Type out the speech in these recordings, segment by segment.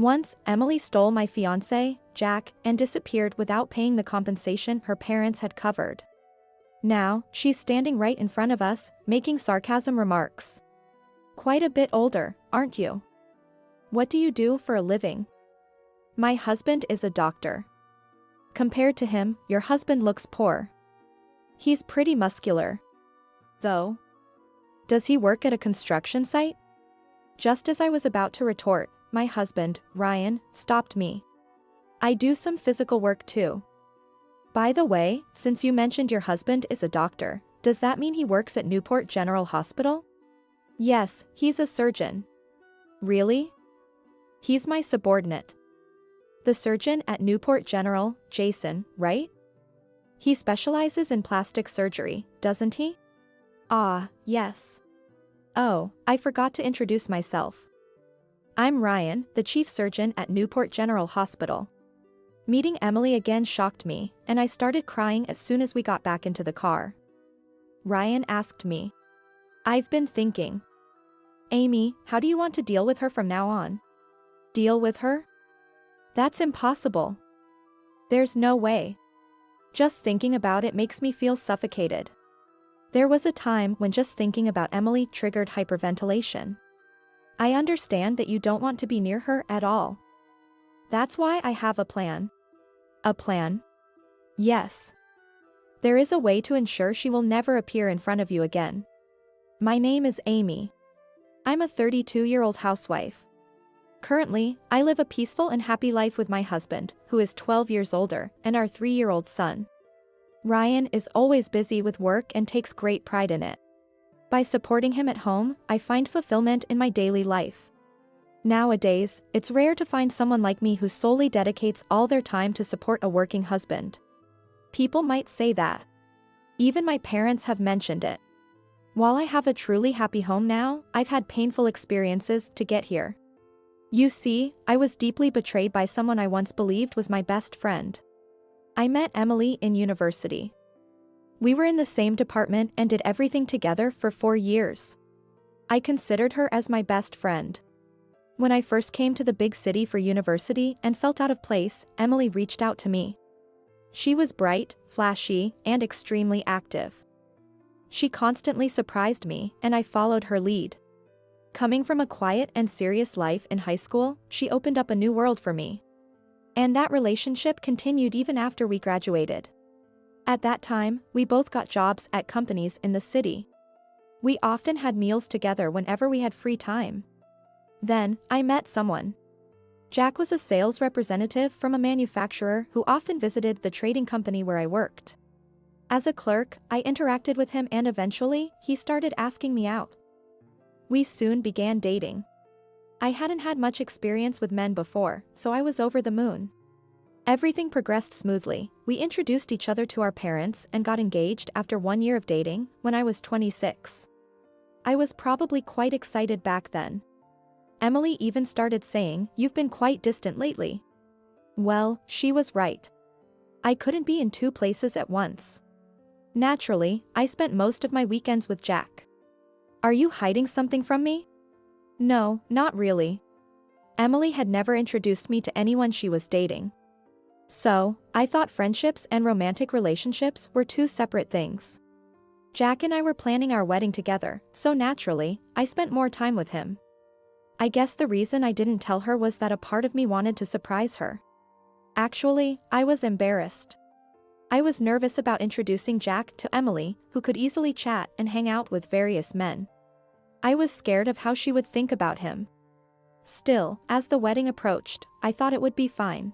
Once, Emily stole my fiancé, Jack, and disappeared without paying the compensation her parents had covered. Now, she's standing right in front of us, making sarcasm remarks. Quite a bit older, aren't you? What do you do for a living? My husband is a doctor. Compared to him, your husband looks poor. He's pretty muscular. Though. Does he work at a construction site? Just as I was about to retort, my husband, Ryan, stopped me. I do some physical work too. By the way, since you mentioned your husband is a doctor, does that mean he works at Newport General Hospital? Yes, he's a surgeon. Really? He's my subordinate. The surgeon at Newport General, Jason, right? He specializes in plastic surgery, doesn't he? Ah, yes. Oh, I forgot to introduce myself. I'm Ryan, the chief surgeon at Newport General Hospital. Meeting Emily again shocked me, and I started crying as soon as we got back into the car. Ryan asked me. I've been thinking. Amy, how do you want to deal with her from now on? Deal with her? That's impossible. There's no way. Just thinking about it makes me feel suffocated. There was a time when just thinking about Emily triggered hyperventilation. I understand that you don't want to be near her at all. That's why I have a plan. A plan? Yes. There is a way to ensure she will never appear in front of you again. My name is Amy. I'm a 32-year-old housewife. Currently, I live a peaceful and happy life with my husband, who is 12 years older, and our 3-year-old son. Ryan is always busy with work and takes great pride in it. By supporting him at home, I find fulfillment in my daily life. Nowadays, it's rare to find someone like me who solely dedicates all their time to support a working husband. People might say that. Even my parents have mentioned it. While I have a truly happy home now, I've had painful experiences to get here. You see, I was deeply betrayed by someone I once believed was my best friend. I met Emily in university. We were in the same department and did everything together for 4 years. I considered her as my best friend. When I first came to the big city for university and felt out of place, Emily reached out to me. She was bright, flashy, and extremely active. She constantly surprised me, and I followed her lead. Coming from a quiet and serious life in high school, she opened up a new world for me. And that relationship continued even after we graduated. At that time, we both got jobs at companies in the city. We often had meals together whenever we had free time. Then, I met someone. Jack was a sales representative from a manufacturer who often visited the trading company where I worked. As a clerk, I interacted with him and eventually, he started asking me out. We soon began dating. I hadn't had much experience with men before, so I was over the moon. Everything progressed smoothly. We introduced each other to our parents and got engaged after 1 year of dating, when I was 26. I was probably quite excited back then. Emily even started saying, "You've been quite distant lately." Well, she was right. I couldn't be in 2 places at once. Naturally, I spent most of my weekends with Jack. Are you hiding something from me? No, not really. Emily had never introduced me to anyone she was dating. So, I thought friendships and romantic relationships were 2 separate things. Jack and I were planning our wedding together, so naturally, I spent more time with him. I guess the reason I didn't tell her was that a part of me wanted to surprise her. Actually, I was embarrassed. I was nervous about introducing Jack to Emily, who could easily chat and hang out with various men. I was scared of how she would think about him. Still, as the wedding approached, I thought it would be fine.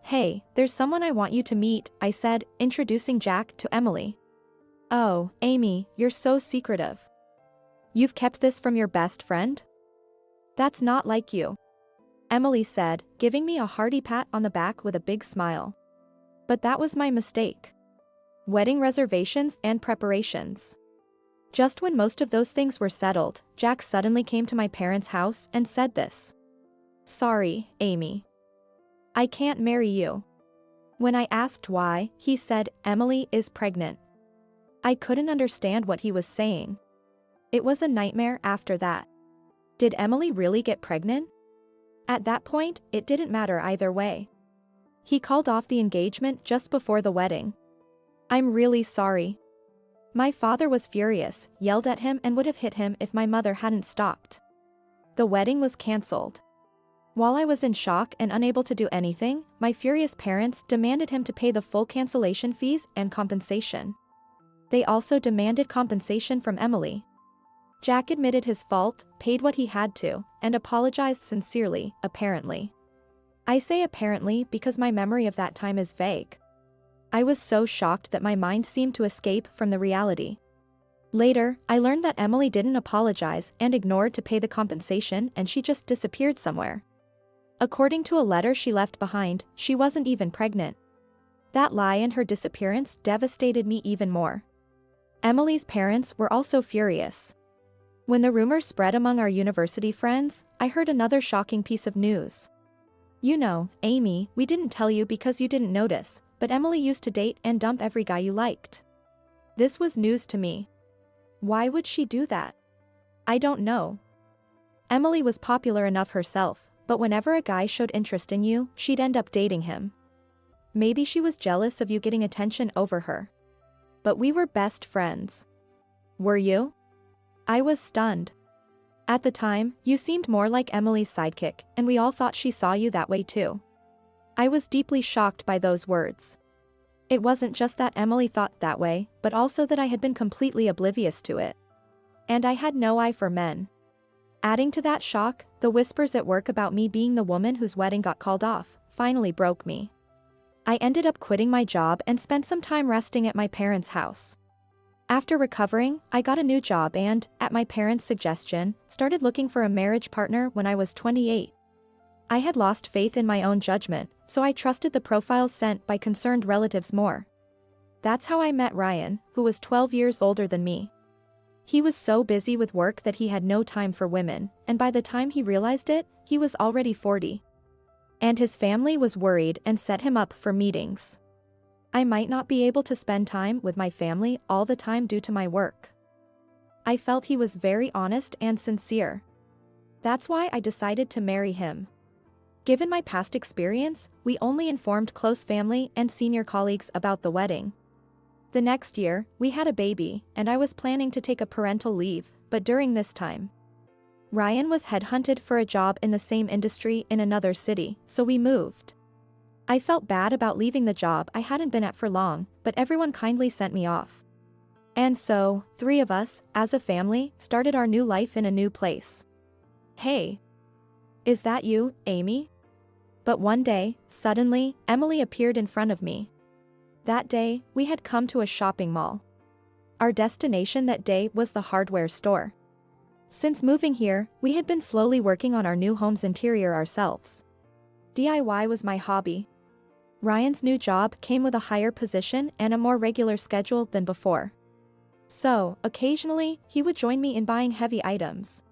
"Hey, there's someone I want you to meet," I said, introducing Jack to Emily. "Oh, Amy, you're so secretive. You've kept this from your best friend? That's not like you," Emily said, giving me a hearty pat on the back with a big smile. But that was my mistake. Wedding reservations and preparations. Just when most of those things were settled, Jack suddenly came to my parents' house and said this. "Sorry, Amy. I can't marry you." When I asked why, he said, "Emily is pregnant." I couldn't understand what he was saying. It was a nightmare after that. Did Emily really get pregnant? At that point, it didn't matter either way. He called off the engagement just before the wedding. I'm really sorry. My father was furious, yelled at him and would have hit him if my mother hadn't stopped. The wedding was cancelled. While I was in shock and unable to do anything, my furious parents demanded him to pay the full cancellation fees and compensation. They also demanded compensation from Emily. Jack admitted his fault, paid what he had to, and apologized sincerely, apparently. I say apparently because my memory of that time is vague. I was so shocked that my mind seemed to escape from the reality. Later, I learned that Emily didn't apologize and ignored to pay the compensation and she just disappeared somewhere. According to a letter she left behind, she wasn't even pregnant. That lie and her disappearance devastated me even more. Emily's parents were also furious. When the rumors spread among our university friends, I heard another shocking piece of news. You know, Amy, we didn't tell you because you didn't notice, but Emily used to date and dump every guy you liked. This was news to me. Why would she do that? I don't know. Emily was popular enough herself, but whenever a guy showed interest in you, she'd end up dating him. Maybe she was jealous of you getting attention over her. But we were best friends. Were you? I was stunned. At the time, you seemed more like Emily's sidekick, and we all thought she saw you that way too. I was deeply shocked by those words. It wasn't just that Emily thought that way, but also that I had been completely oblivious to it. And I had no eye for men. Adding to that shock, the whispers at work about me being the woman whose wedding got called off finally broke me. I ended up quitting my job and spent some time resting at my parents' house. After recovering, I got a new job and, at my parents' suggestion, started looking for a marriage partner when I was 28. I had lost faith in my own judgment, so I trusted the profiles sent by concerned relatives more. That's how I met Ryan, who was 12 years older than me. He was so busy with work that he had no time for women, and by the time he realized it, he was already 40. And his family was worried and set him up for meetings. I might not be able to spend time with my family all the time due to my work. I felt he was very honest and sincere. That's why I decided to marry him. Given my past experience, we only informed close family and senior colleagues about the wedding. The next year, we had a baby, and I was planning to take a parental leave, but during this time, Ryan was headhunted for a job in the same industry in another city, so we moved. I felt bad about leaving the job I hadn't been at for long, but everyone kindly sent me off. And so, 3 of us, as a family, started our new life in a new place. Hey! Is that you, Amy? But one day, suddenly, Emily appeared in front of me. That day, we had come to a shopping mall. Our destination that day was the hardware store. Since moving here, we had been slowly working on our new home's interior ourselves. DIY was my hobby. Ryan's new job came with a higher position and a more regular schedule than before. So, occasionally, he would join me in buying heavy items.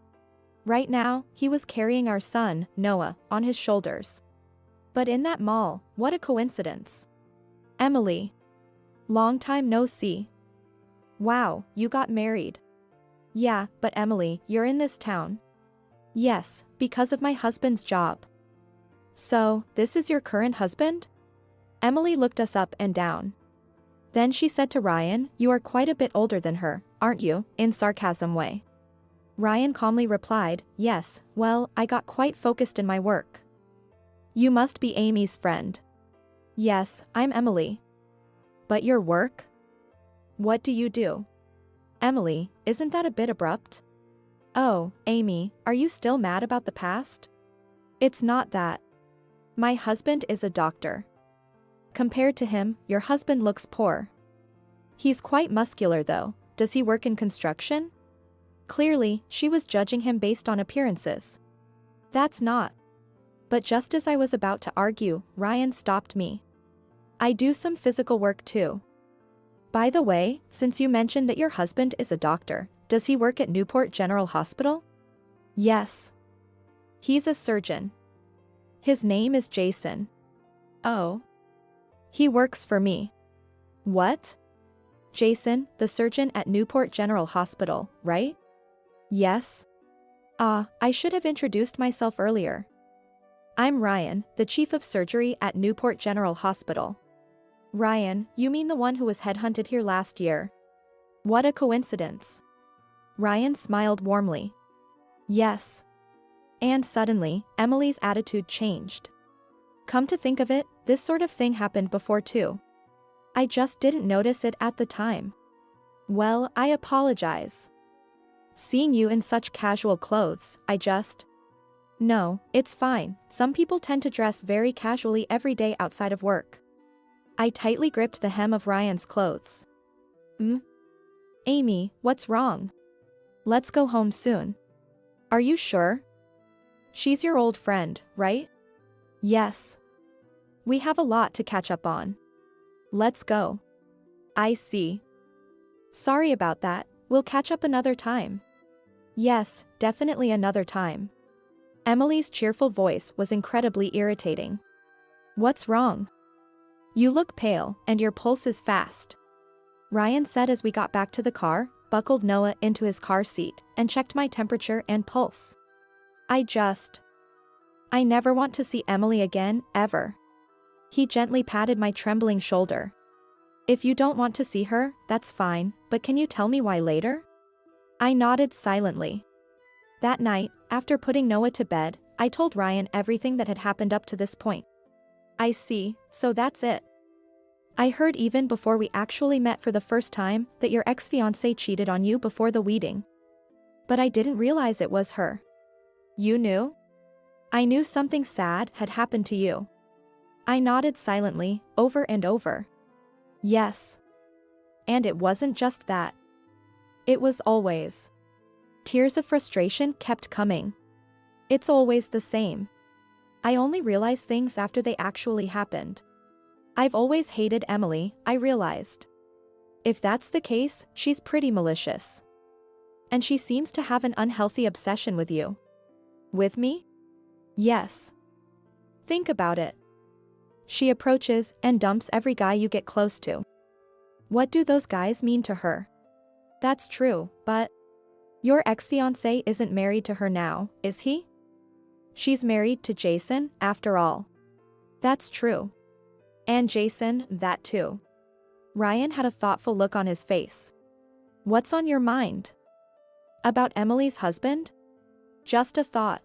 Right now, he was carrying our son, Noah, on his shoulders. But in that mall, what a coincidence. Emily. Long time no see. Wow, you got married. Yeah, but Emily, you're in this town. Yes, because of my husband's job. So, this is your current husband? Emily looked us up and down. Then she said to Ryan, you are quite a bit older than her, aren't you, in sarcasm way. Ryan calmly replied, yes, well, I got quite focused in my work. You must be Amy's friend. Yes, I'm Emily. But your work? What do you do? Emily, isn't that a bit abrupt? Oh, Amy, are you still mad about the past? It's not that. My husband is a doctor. Compared to him, your husband looks poor. He's quite muscular though. Does he work in construction? Clearly, she was judging him based on appearances. That's not. But just as I was about to argue, Ryan stopped me. I do some physical work too. By the way, since you mentioned that your husband is a doctor, does he work at Newport General Hospital? Yes. He's a surgeon. His name is Jason. Oh. He works for me. What? Jason, the surgeon at Newport General Hospital, right? Yes. I should have introduced myself earlier. I'm Ryan, the chief of surgery at Newport General Hospital. Ryan, you mean the one who was headhunted here last year? What a coincidence. Ryan smiled warmly. Yes. And suddenly, Emily's attitude changed. Come to think of it, this sort of thing happened before too. I just didn't notice it at the time. Well, I apologize. Seeing you in such casual clothes, No, it's fine, some people tend to dress very casually every day outside of work. I tightly gripped the hem of Ryan's clothes. Amy, what's wrong? Let's go home soon. Are you sure? She's your old friend, right? Yes. We have a lot to catch up on. Let's go. I see. Sorry about that, we'll catch up another time. Yes, definitely another time. Emily's cheerful voice was incredibly irritating. What's wrong? You look pale, and your pulse is fast. Ryan said as we got back to the car, buckled Noah into his car seat, and checked my temperature and pulse. I never want to see Emily again, ever. He gently patted my trembling shoulder. If you don't want to see her, that's fine, but can you tell me why later? I nodded silently. That night, after putting Noah to bed, I told Ryan everything that had happened up to this point. I see, so that's it. I heard even before we actually met for the first time that your ex-fiancé cheated on you before the wedding. But I didn't realize it was her. You knew? I knew something sad had happened to you. I nodded silently, over and over. Yes. And it wasn't just that. It was always. Tears of frustration kept coming. It's always the same. I only realize things after they actually happened. I've always hated Emily, I realized. If that's the case, she's pretty malicious. And she seems to have an unhealthy obsession with you. With me? Yes. Think about it. She approaches and dumps every guy you get close to. What do those guys mean to her? That's true, but your ex-fiancé isn't married to her now, is he? She's married to Jason, after all. That's true. And Jason, that too. Ryan had a thoughtful look on his face. What's on your mind? About Emily's husband? Just a thought.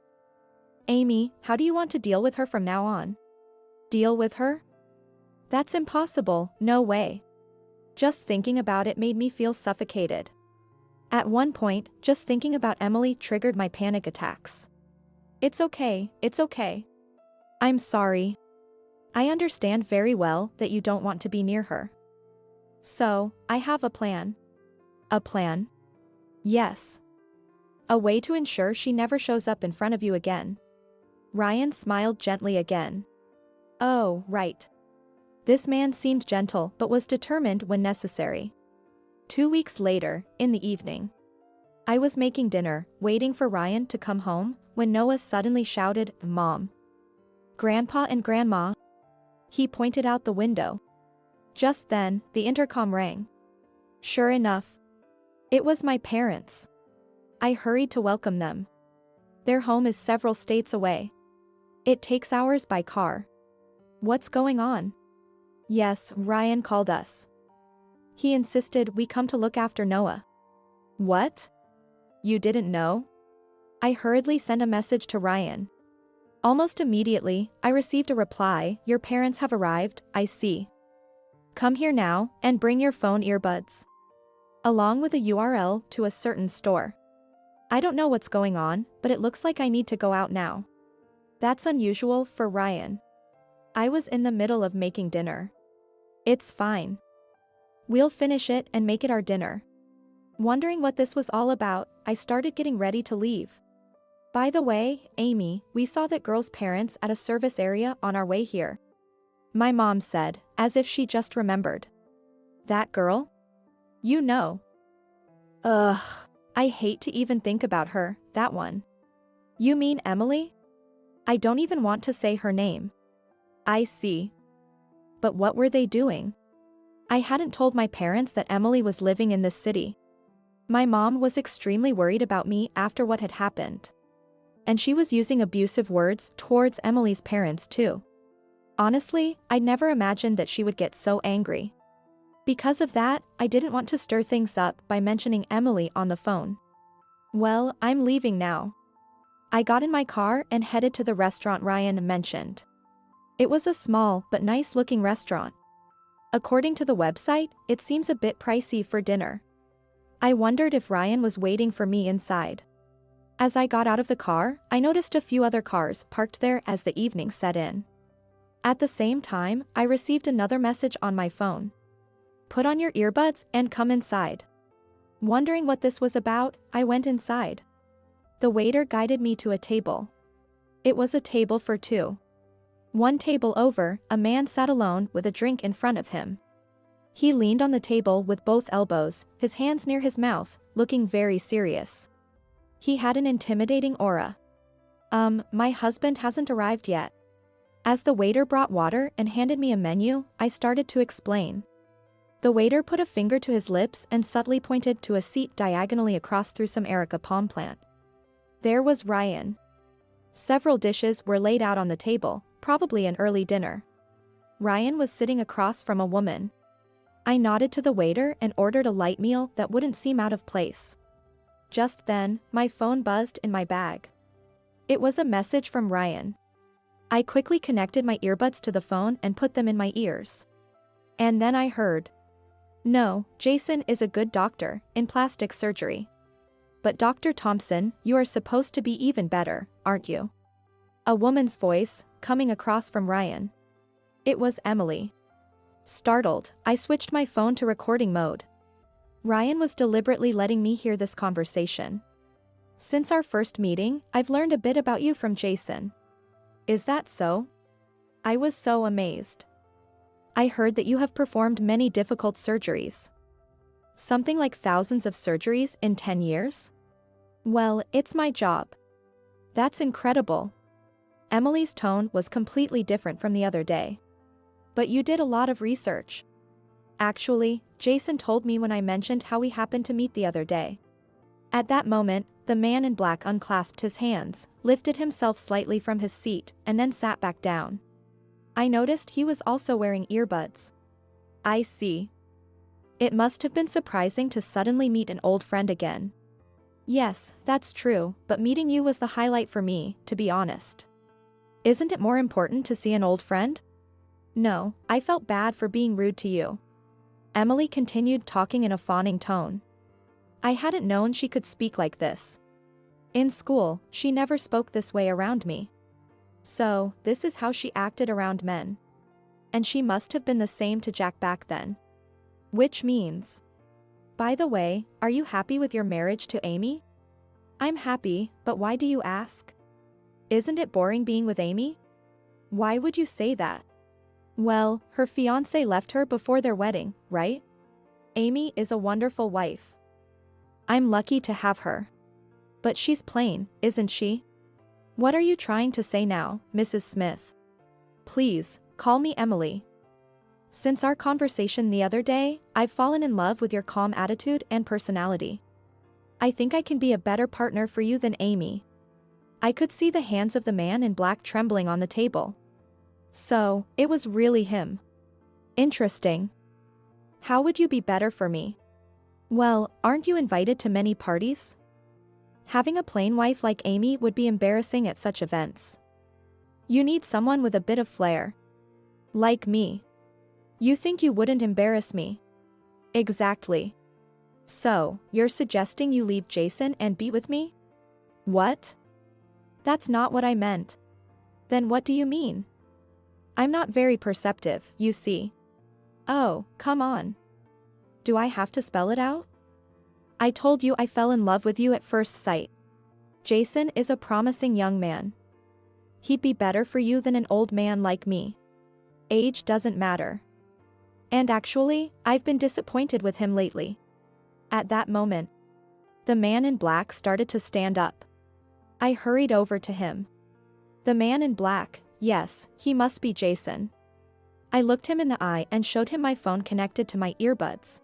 Amy, how do you want to deal with her from now on? Deal with her? That's impossible, no way. Just thinking about it made me feel suffocated. At one point, just thinking about Emily triggered my panic attacks. It's okay, it's okay. I'm sorry. I understand very well that you don't want to be near her. So, I have a plan. A plan? Yes. A way to ensure she never shows up in front of you again. Ryan smiled gently again. Oh, right. This man seemed gentle but was determined when necessary. 2 weeks later, in the evening. I was making dinner, waiting for Ryan to come home, when Noah suddenly shouted, Mom. Grandpa and Grandma. He pointed out the window. Just then, the intercom rang. Sure enough. It was my parents. I hurried to welcome them. Their home is several states away. It takes hours by car. What's going on? Yes, Ryan called us. He insisted we come to look after Noah. What? You didn't know? I hurriedly sent a message to Ryan. Almost immediately, I received a reply, your parents have arrived, I see. Come here now, and bring your phone earbuds. Along with a URL to a certain store. I don't know what's going on, but it looks like I need to go out now. That's unusual for Ryan. I was in the middle of making dinner. It's fine. We'll finish it and make it our dinner. Wondering what this was all about, I started getting ready to leave. By the way, Amy, we saw that girl's parents at a service area on our way here. My mom said, as if she just remembered. That girl? You know. Ugh. I hate to even think about her, that one. You mean Emily? I don't even want to say her name. I see. But what were they doing? I hadn't told my parents that Emily was living in this city. My mom was extremely worried about me after what had happened. And she was using abusive words towards Emily's parents too. Honestly, I never imagined that she would get so angry. Because of that, I didn't want to stir things up by mentioning Emily on the phone. Well, I'm leaving now. I got in my car and headed to the restaurant Ryan mentioned. It was a small but nice-looking restaurant. According to the website, it seems a bit pricey for dinner. I wondered if Ryan was waiting for me inside. As I got out of the car, I noticed a few other cars parked there as the evening set in. At the same time, I received another message on my phone. Put on your earbuds and come inside. Wondering what this was about, I went inside. The waiter guided me to a table. It was a table for two. One table over, a man sat alone with a drink in front of him. He leaned on the table with both elbows, his hands near his mouth, looking very serious. He had an intimidating aura. My husband hasn't arrived yet. As the waiter brought water and handed me a menu, I started to explain. The waiter put a finger to his lips and subtly pointed to a seat diagonally across through some Erica palm plant. There was Ryan. Several dishes were laid out on the table, probably an early dinner. Ryan was sitting across from a woman. I nodded to the waiter and ordered a light meal that wouldn't seem out of place. Just then, my phone buzzed in my bag. It was a message from Ryan. I quickly connected my earbuds to the phone and put them in my ears. And then I heard. No, Jason is a good doctor, in plastic surgery. But Dr. Thompson, you are supposed to be even better, aren't you? A woman's voice, coming across from Ryan. It was Emily. Startled, I switched my phone to recording mode. Ryan was deliberately letting me hear this conversation. Since our first meeting, I've learned a bit about you from Jason. Is that so? I was so amazed. I heard that you have performed many difficult surgeries. Something like thousands of surgeries in 10 years? Well, it's my job. That's incredible. Emily's tone was completely different from the other day. But you did a lot of research. Actually, Jason told me when I mentioned how we happened to meet the other day. At that moment, the man in black unclasped his hands, lifted himself slightly from his seat, and then sat back down. I noticed he was also wearing earbuds. I see. It must have been surprising to suddenly meet an old friend again. Yes, that's true, but meeting you was the highlight for me, to be honest. Isn't it more important to see an old friend? No, I felt bad for being rude to you. Emily continued talking in a fawning tone. I hadn't known she could speak like this. In school, she never spoke this way around me. So, this is how she acted around men. And she must have been the same to Jack back then. Which means... By the way, are you happy with your marriage to Amy? I'm happy, but why do you ask? Isn't it boring being with Amy? Why would you say that? Well, her fiancé left her before their wedding, right? Amy is a wonderful wife. I'm lucky to have her. But she's plain, isn't she? What are you trying to say now, Mrs. Smith? Please, call me Emily. Since our conversation the other day, I've fallen in love with your calm attitude and personality. I think I can be a better partner for you than Amy. I could see the hands of the man in black trembling on the table. So, it was really him. Interesting. How would you be better for me? Well, aren't you invited to many parties? Having a plain wife like Amy would be embarrassing at such events. You need someone with a bit of flair. Like me. You think you wouldn't embarrass me? Exactly. So, you're suggesting you leave Jason and be with me? What? That's not what I meant. Then what do you mean? I'm not very perceptive, you see. Oh, come on. Do I have to spell it out? I told you I fell in love with you at first sight. Jason is a promising young man. He'd be better for you than an old man like me. Age doesn't matter. And actually, I've been disappointed with him lately. At that moment, the man in black started to stand up. I hurried over to him. The man in black, yes, he must be Jason. I looked him in the eye and showed him my phone connected to my earbuds.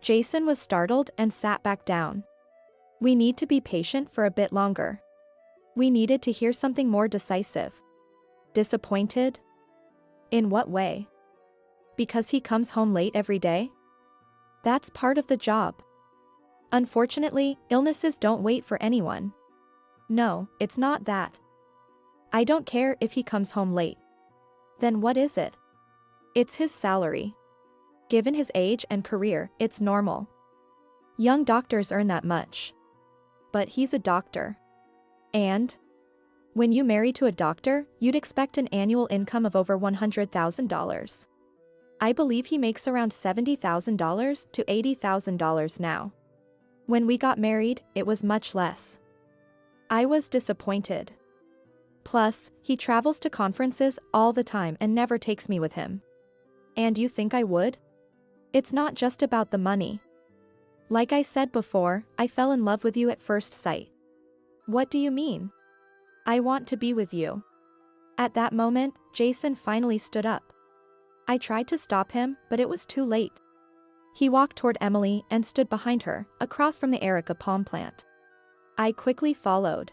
Jason was startled and sat back down. We need to be patient for a bit longer. We needed to hear something more decisive. Disappointed? In what way? Because he comes home late every day? That's part of the job. Unfortunately, illnesses don't wait for anyone. No, it's not that. I don't care if he comes home late. Then what is it? It's his salary. Given his age and career, it's normal. Young doctors earn that much. But he's a doctor. And? When you marry to a doctor, you'd expect an annual income of over $100,000. I believe he makes around $70,000 to $80,000 now. When we got married, it was much less. I was disappointed. Plus, he travels to conferences all the time and never takes me with him. And you think I would? It's not just about the money. Like I said before, I fell in love with you at first sight. What do you mean? I want to be with you. At that moment, Jason finally stood up. I tried to stop him, but it was too late. He walked toward Emily and stood behind her, across from the Erica palm plant. I quickly followed.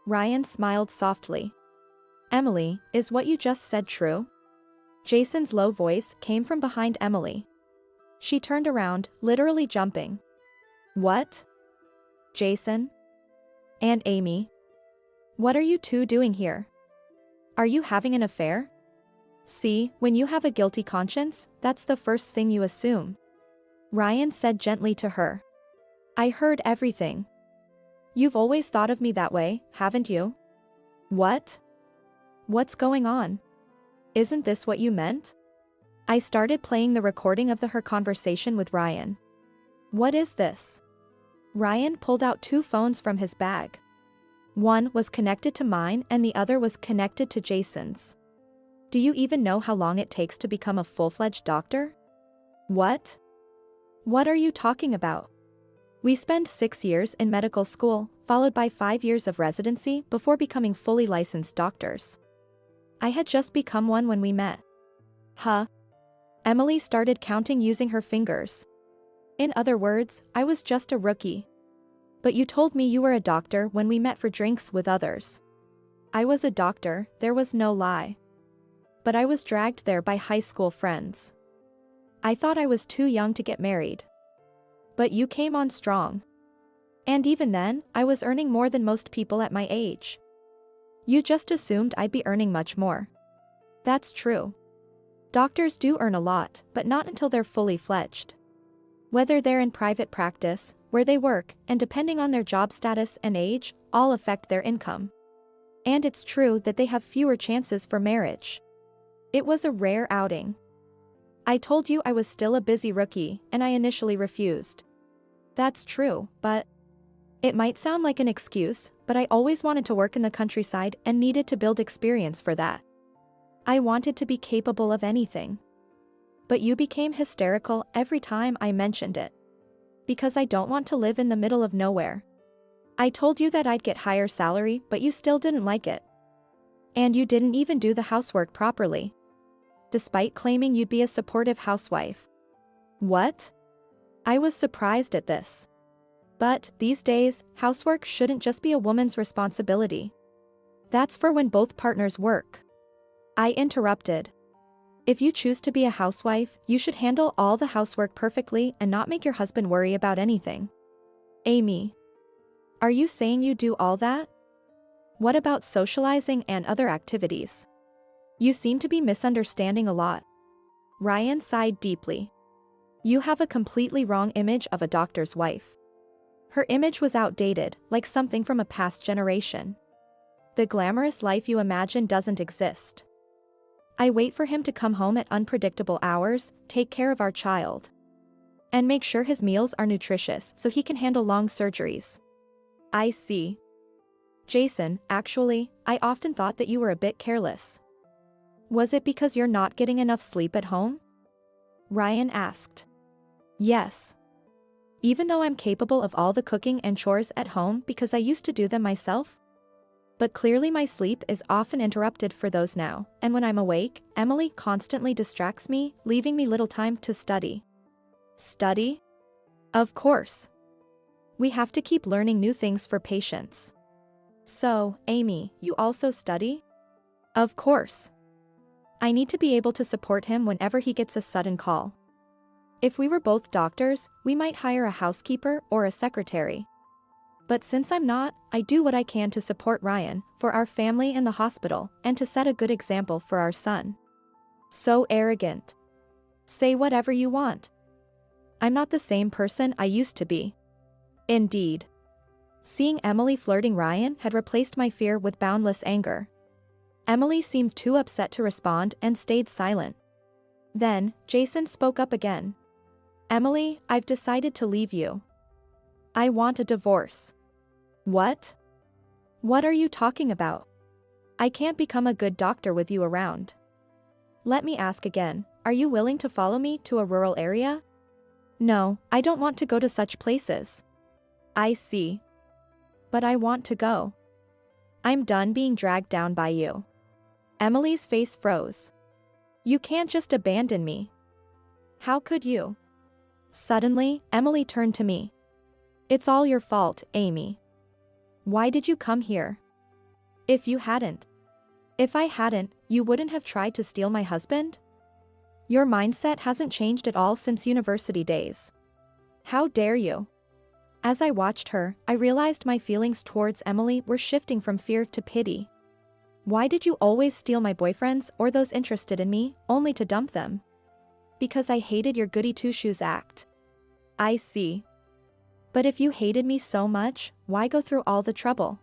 Ryan smiled softly. Emily, is what you just said true? Jason's low voice came from behind Emily. She turned around, literally jumping. What? Jason? And Amy? What are you two doing here? Are you having an affair? See, when you have a guilty conscience, that's the first thing you assume. Ryan said gently to her. I heard everything. You've always thought of me that way, haven't you? What? What's going on? Isn't this what you meant? I started playing the recording of her conversation with Ryan. What is this? Ryan pulled out 2 phones from his bag. One was connected to mine and the other was connected to Jason's. Do you even know how long it takes to become a full-fledged doctor? What? What are you talking about? We spend 6 years in medical school, followed by 5 years of residency before becoming fully licensed doctors. I had just become one when we met. Huh? Emily started counting using her fingers. In other words, I was just a rookie. But you told me you were a doctor when we met for drinks with others. I was a doctor, there was no lie. But I was dragged there by high school friends. I thought I was too young to get married. But you came on strong. And even then, I was earning more than most people at my age. You just assumed I'd be earning much more. That's true. Doctors do earn a lot, but not until they're fully fledged. Whether they're in private practice, where they work, and depending on their job status and age, all affect their income. And it's true that they have fewer chances for marriage. It was a rare outing. I told you I was still a busy rookie, and I initially refused. That's true, but... It might sound like an excuse, but I always wanted to work in the countryside and needed to build experience for that. I wanted to be capable of anything. But you became hysterical every time I mentioned it. Because I don't want to live in the middle of nowhere. I told you that I'd get higher salary, but you still didn't like it. And you didn't even do the housework properly. Despite claiming you'd be a supportive housewife. What? I was surprised at this. But, these days, housework shouldn't just be a woman's responsibility. That's for when both partners work. I interrupted. If you choose to be a housewife, you should handle all the housework perfectly and not make your husband worry about anything. Amy. Are you saying you do all that? What about socializing and other activities? You seem to be misunderstanding a lot. Ryan sighed deeply. You have a completely wrong image of a doctor's wife. Her image was outdated, like something from a past generation. The glamorous life you imagine doesn't exist. I wait for him to come home at unpredictable hours, take care of our child. And make sure his meals are nutritious so he can handle long surgeries. I see. Jason, actually, I often thought that you were a bit careless. Was it because you're not getting enough sleep at home? Ryan asked. Yes. Even though I'm capable of all the cooking and chores at home because I used to do them myself? But clearly my sleep is often interrupted for those now, and when I'm awake, Emily constantly distracts me, leaving me little time to study. Study? Of course. We have to keep learning new things for patients. So, Amy, you also study? Of course. I need to be able to support him whenever he gets a sudden call. If we were both doctors, we might hire a housekeeper or a secretary. But since I'm not, I do what I can to support Ryan, for our family and the hospital, and to set a good example for our son. So arrogant. Say whatever you want. I'm not the same person I used to be. Indeed. Seeing Emily flirting Ryan had replaced my fear with boundless anger. Emily seemed too upset to respond and stayed silent. Then, Jason spoke up again. Emily, I've decided to leave you. I want a divorce. What? What are you talking about? I can't become a good doctor with you around. Let me ask again, are you willing to follow me to a rural area? No, I don't want to go to such places. I see. But I want to go. I'm done being dragged down by you. Emily's face froze. You can't just abandon me. How could you? Suddenly, Emily turned to me. It's all your fault, Amy. Why did you come here? If you hadn't. If I hadn't, you wouldn't have tried to steal my husband? Your mindset hasn't changed at all since university days. How dare you? As I watched her, I realized my feelings towards Emily were shifting from fear to pity. Why did you always steal my boyfriends or those interested in me, only to dump them? Because I hated your goody two-shoes act. I see. But if you hated me so much, why go through all the trouble?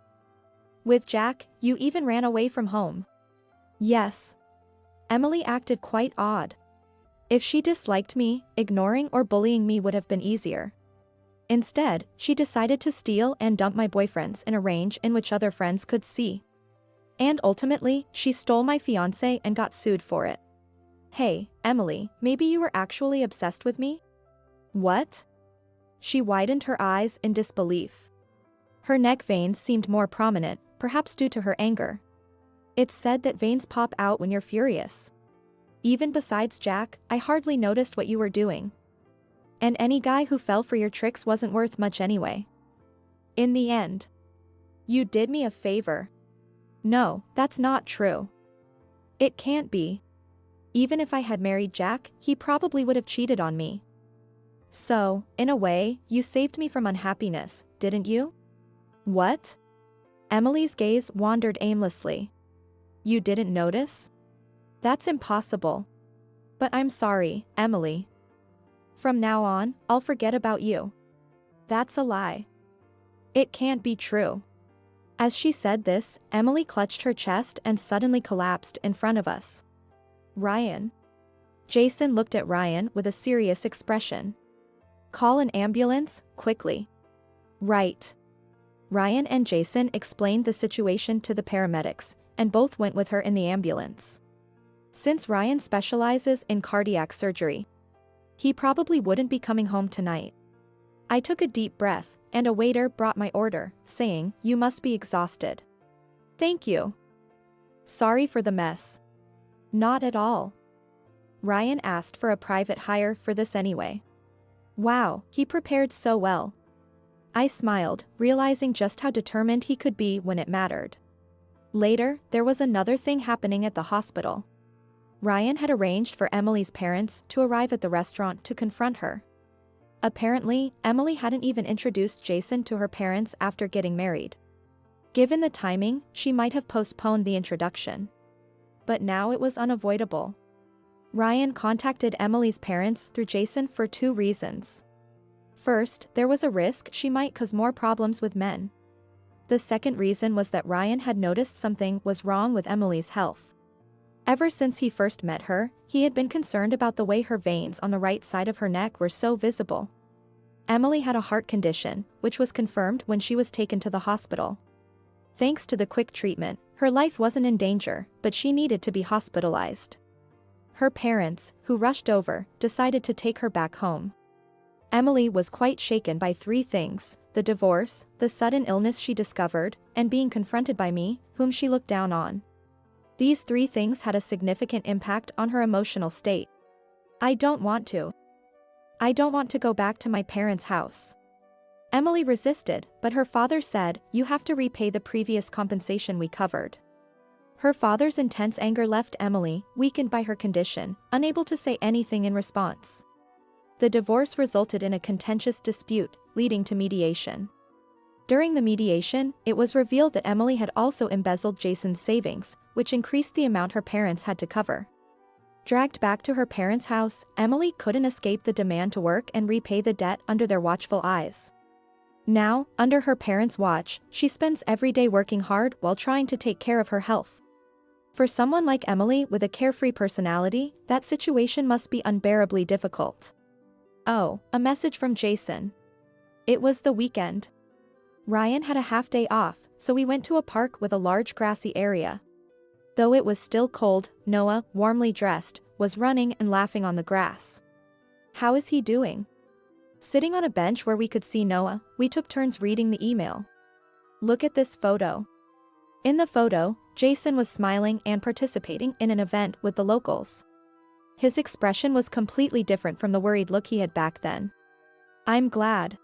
With Jack, you even ran away from home. Yes. Emily acted quite odd. If she disliked me, ignoring or bullying me would have been easier. Instead, she decided to steal and dump my boyfriends in a range in which other friends could see. And ultimately, she stole my fiancé and got sued for it. Hey, Emily, maybe you were actually obsessed with me? What? She widened her eyes in disbelief. Her neck veins seemed more prominent, perhaps due to her anger. It's said that veins pop out when you're furious. Even besides Jack, I hardly noticed what you were doing. And any guy who fell for your tricks wasn't worth much anyway. In the end, you did me a favor. No, that's not true. It can't be. Even if I had married Jack, he probably would have cheated on me. So, in a way, you saved me from unhappiness, didn't you? What? Emily's gaze wandered aimlessly. You didn't notice? That's impossible. But I'm sorry, Emily. From now on, I'll forget about you. That's a lie. It can't be true. As she said this, Emily clutched her chest and suddenly collapsed in front of us. Ryan. Jason looked at Ryan with a serious expression. Call an ambulance, quickly. Right. Ryan and Jason explained the situation to the paramedics, and both went with her in the ambulance. Since Ryan specializes in cardiac surgery, he probably wouldn't be coming home tonight. I took a deep breath, and a waiter brought my order, saying, "You must be exhausted." Thank you. Sorry for the mess. Not at all. Ryan asked for a private hire for this anyway. Wow, he prepared so well. I smiled, realizing just how determined he could be when it mattered. Later, there was another thing happening at the hospital. Ryan had arranged for Emily's parents to arrive at the restaurant to confront her. Apparently, Emily hadn't even introduced Jason to her parents after getting married. Given the timing, she might have postponed the introduction. But now it was unavoidable. Ryan contacted Emily's parents through Jason for 2 reasons. First, there was a risk she might cause more problems with men. The second reason was that Ryan had noticed something was wrong with Emily's health. Ever since he first met her, he had been concerned about the way her veins on the right side of her neck were so visible. Emily had a heart condition, which was confirmed when she was taken to the hospital. Thanks to the quick treatment, her life wasn't in danger, but she needed to be hospitalized. Her parents, who rushed over, decided to take her back home. Emily was quite shaken by 3 things: the divorce, the sudden illness she discovered, and being confronted by me, whom she looked down on. These 3 things had a significant impact on her emotional state. I don't want to go back to my parents' house. Emily resisted, but her father said, "You have to repay the previous compensation we covered." Her father's intense anger left Emily, weakened by her condition, unable to say anything in response. The divorce resulted in a contentious dispute, leading to mediation. During the mediation, it was revealed that Emily had also embezzled Jason's savings, which increased the amount her parents had to cover. Dragged back to her parents' house, Emily couldn't escape the demand to work and repay the debt under their watchful eyes. Now, under her parents' watch, she spends every day working hard while trying to take care of her health. For someone like Emily with a carefree personality, that situation must be unbearably difficult. Oh, a message from Jason. It was the weekend. Ryan had a half-day off, so we went to a park with a large grassy area. Though it was still cold, Noah, warmly dressed, was running and laughing on the grass. How is he doing? Sitting on a bench where we could see Noah, we took turns reading the email. Look at this photo. In the photo, Jason was smiling and participating in an event with the locals. His expression was completely different from the worried look he had back then. I'm glad.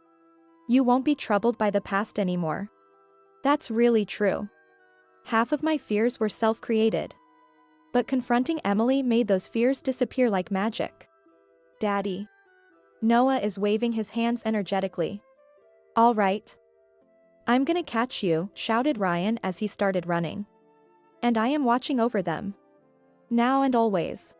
You won't be troubled by the past anymore. That's really true. Half of my fears were self-created. But confronting Emily made those fears disappear like magic. Daddy. Noah is waving his hands energetically. All right. I'm gonna catch you, shouted Ryan as he started running. And I am watching over them. Now and always.